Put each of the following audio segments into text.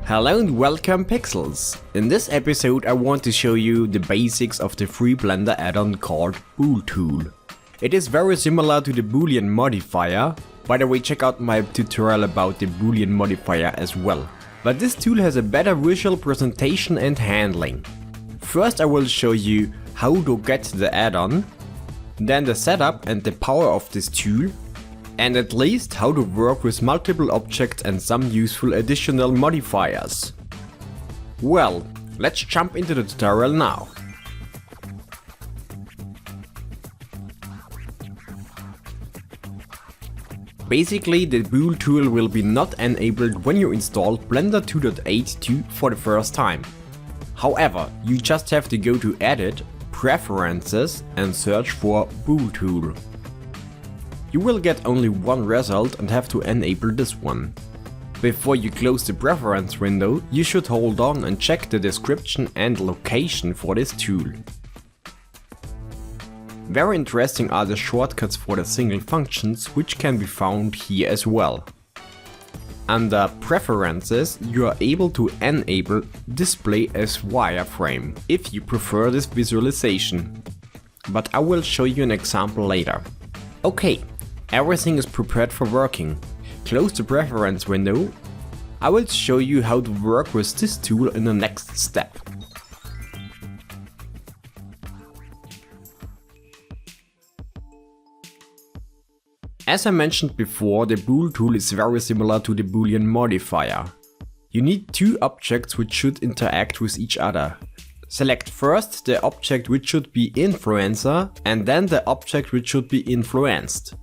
Hello and welcome Pixels! In this episode I want to show you the basics of the free Blender add-on called Bool Tool. It is very similar to the boolean modifier. By the way, check out my tutorial about the boolean modifier as well. But this tool has a better visual presentation and handling. First I will show you how to get the add-on, then the setup and the power of this tool, and at least how to work with multiple objects and some useful additional modifiers. Well, let's jump into the tutorial now. Basically, the Bool tool will be not enabled when you install Blender 2.8.2 for the first time. However, you just have to go to Edit, Preferences and search for Bool tool. You will get only one result and have to enable this one. Before you close the preference window, you should hold on and check the description and location for this tool. Very interesting are the shortcuts for the single functions, which can be found here as well. Under Preferences, you are able to enable Display as Wireframe if you prefer this visualization. But I will show you an example later. Okay. Everything is prepared for working. Close the preference window. I will show you how to work with this tool in the next step. As I mentioned before, the Bool tool is very similar to the boolean modifier. You need two objects which should interact with each other. Select first the object which should be influencer and then the object which should be influenced.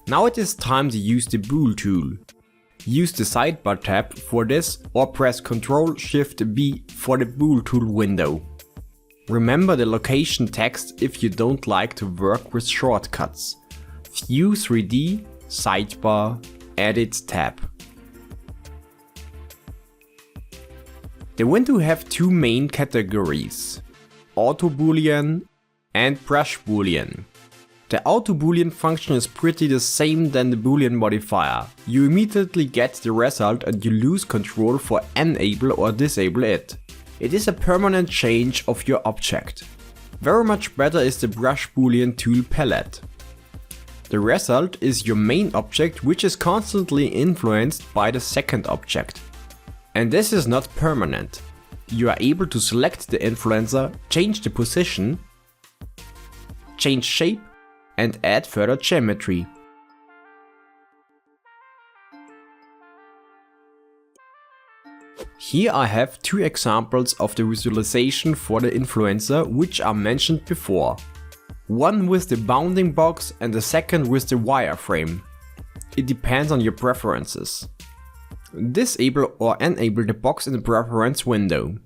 Now it is time to use the Bool tool. Use the sidebar tab for this or press Ctrl-Shift-B for the Bool tool window. Remember the location text if you don't like to work with shortcuts. View 3D, Sidebar, Edit tab. The window have two main categories: Auto Boolean and Brush Boolean. The auto boolean function is pretty the same than the boolean modifier. You immediately get the result and you lose control for enable or disable it. It is a permanent change of your object. Very much better is the brush boolean tool palette. The result is your main object, which is constantly influenced by the second object. And this is not permanent. You are able to select the influencer, change the position, change shape, and add further geometry. Here I have two examples of the visualization for the influencer which are mentioned before. One with the bounding box and the second with the wireframe. It depends on your preferences. Disable or enable the box in the preference window.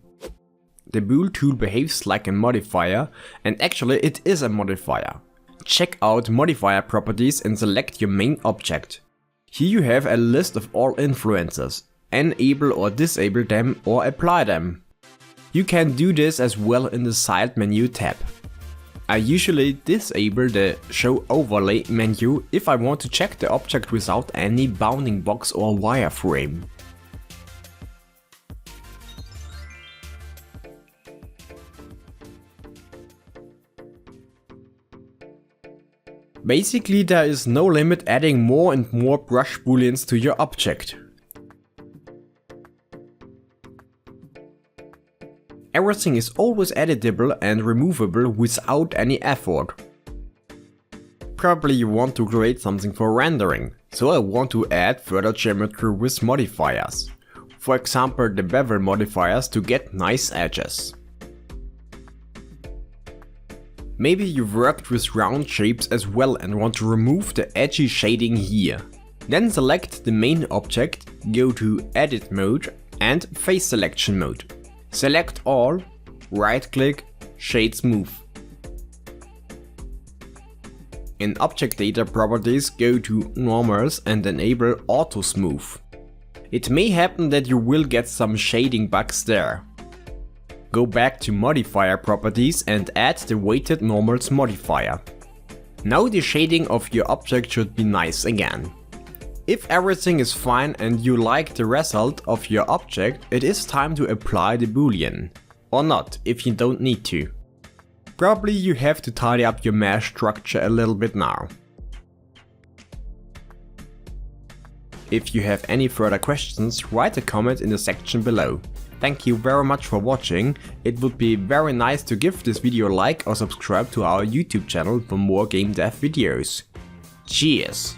The Bool tool behaves like a modifier, and actually it is a modifier. Check out modifier properties and select your main object. Here you have a list of all influencers. Enable or disable them or apply them. You can do this as well in the side menu tab. I usually disable the show overlay menu if I want to check the object without any bounding box or wireframe. Basically, there is no limit adding more and more brush booleans to your object. Everything is always editable and removable without any effort. Probably you want to create something for rendering, so I want to add further geometry with modifiers. For example, the bevel modifiers to get nice edges. Maybe you've worked with round shapes as well and want to remove the edgy shading here. Then select the main object, go to Edit mode and Face Selection mode. Select all, right click, Shade Smooth. In Object Data Properties, go to Normals and enable Auto Smooth. It may happen that you will get some shading bugs there. Go back to Modifier Properties and add the Weighted Normals modifier. Now the shading of your object should be nice again. If everything is fine and you like the result of your object, it is time to apply the boolean. Or not, if you don't need to. Probably you have to tidy up your mesh structure a little bit now. If you have any further questions, write a comment in the section below. Thank you very much for watching. It would be very nice to give this video a like or subscribe to our YouTube channel for more game dev videos. Cheers!